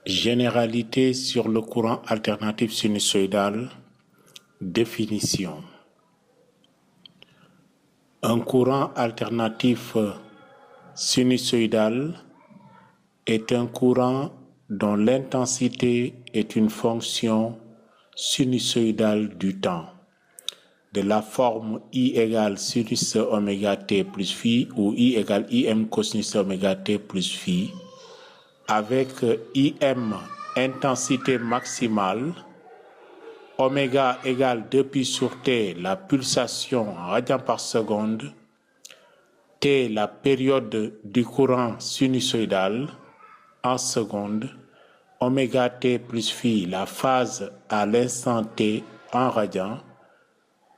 Généralité sur le courant alternatif sinusoïdal. Définition. Un courant alternatif sinusoïdal est un courant dont l'intensité est une fonction sinusoïdale du temps, de la forme I égale sinus oméga t plus phi ou I égale Im cosinus oméga t plus phi, avec Im intensité maximale, oméga égale 2π sur t, la pulsation en radians par seconde, t, la période du courant sinusoïdal en secondes, oméga t plus phi, la phase à l'instant t en radians,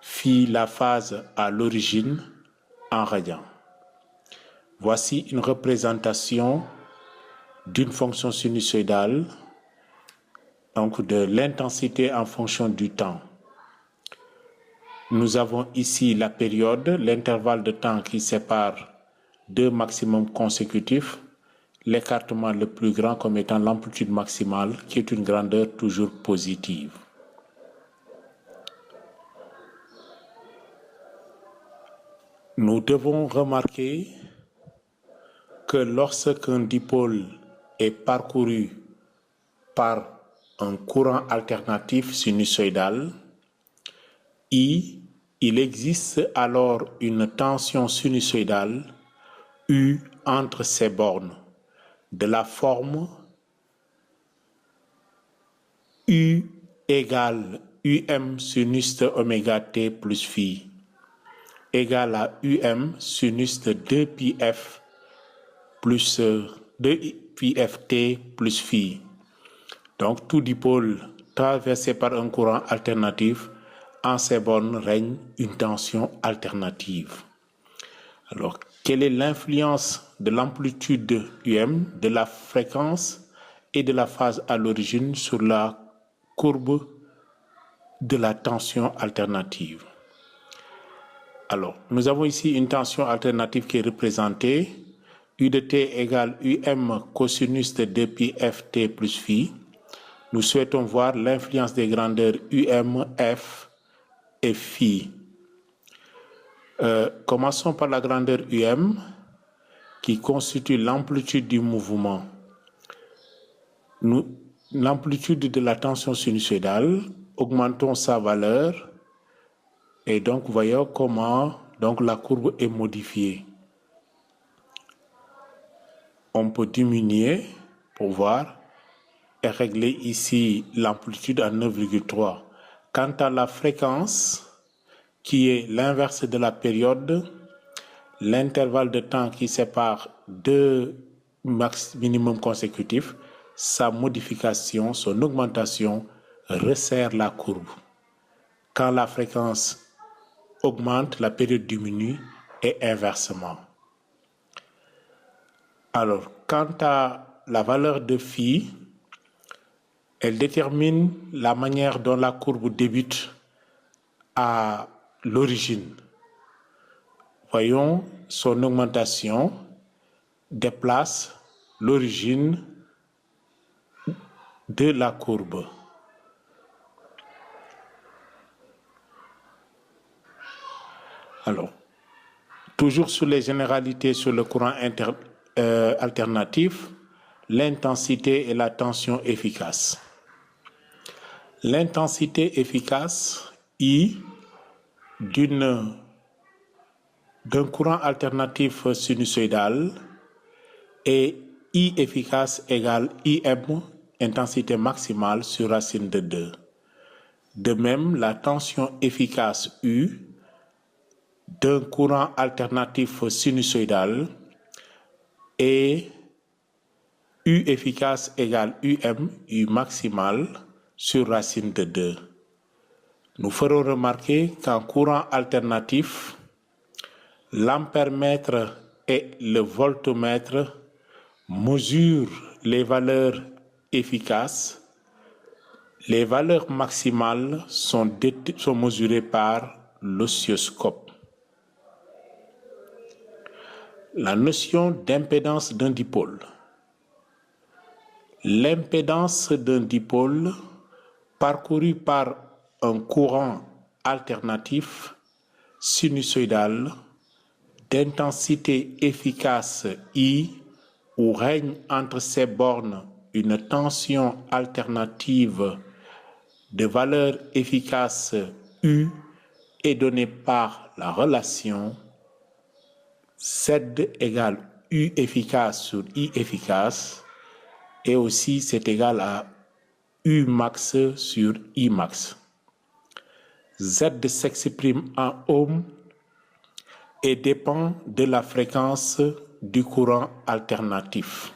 phi, la phase à l'origine en radians. Voici une représentation d'une fonction sinusoïdale, donc de l'intensité en fonction du temps. Nous avons ici la période, l'intervalle de temps qui sépare deux maximums consécutifs, l'écartement le plus grand comme étant l'amplitude maximale, qui est une grandeur toujours positive. Nous devons remarquer que lorsqu'un dipôle est parcouru par un courant alternatif sinusoïdal, il existe alors une tension sinusoïdale U entre ces bornes, de la forme U égale UM sinus de oméga t plus phi égale à UM sinus de 2πf plus 2πft plus phi. Donc tout dipôle traversé par un courant alternatif, en ces bornes règne une tension alternative. Alors, quelle est l'influence de l'amplitude UM, de la fréquence et de la phase à l'origine sur la courbe de la tension alternative? Alors, nous avons ici une tension alternative qui est représentée, U de t égale UM cosinus de 2πft plus phi. Nous souhaitons voir l'influence des grandeurs UM, F et phi. Commençons par la grandeur UM, qui constitue l'amplitude du mouvement. L'amplitude de la tension sinusoïdale, augmentons sa valeur, et donc voyons comment donc, la courbe est modifiée. On peut diminuer pour voir et régler ici l'amplitude à 9,3. Quant à la fréquence, qui est l'inverse de la période, l'intervalle de temps qui sépare deux minimums consécutifs, sa modification, son augmentation resserre la courbe. Quand la fréquence augmente, la période diminue et inversement. Alors, quant à la valeur de phi, elle détermine la manière dont la courbe débute à l'origine. Voyons, son augmentation déplace l'origine de la courbe. Alors, toujours sur les généralités sur le courant alternatif, l'intensité et la tension efficace. L'intensité efficace, I, d'un courant alternatif sinusoïdal, et I efficace égale IM, intensité maximale sur racine de 2. De même, la tension efficace U d'un courant alternatif sinusoïdal est U efficace égale UM, U maximale sur racine de 2. Nous ferons remarquer qu'en courant alternatif, l'ampèremètre et le voltmètre mesurent les valeurs efficaces. Les valeurs maximales sont mesurées par l'oscilloscope. La notion d'impédance d'un dipôle. L'impédance d'un dipôle parcouru par un courant alternatif sinusoïdal d'intensité efficace I, où règne entre ces bornes une tension alternative de valeur efficace U, est donnée par la relation Z égale U efficace sur I efficace, et aussi c'est égal à U max sur I max. Z s'exprime en ohms et dépend de la fréquence du courant alternatif.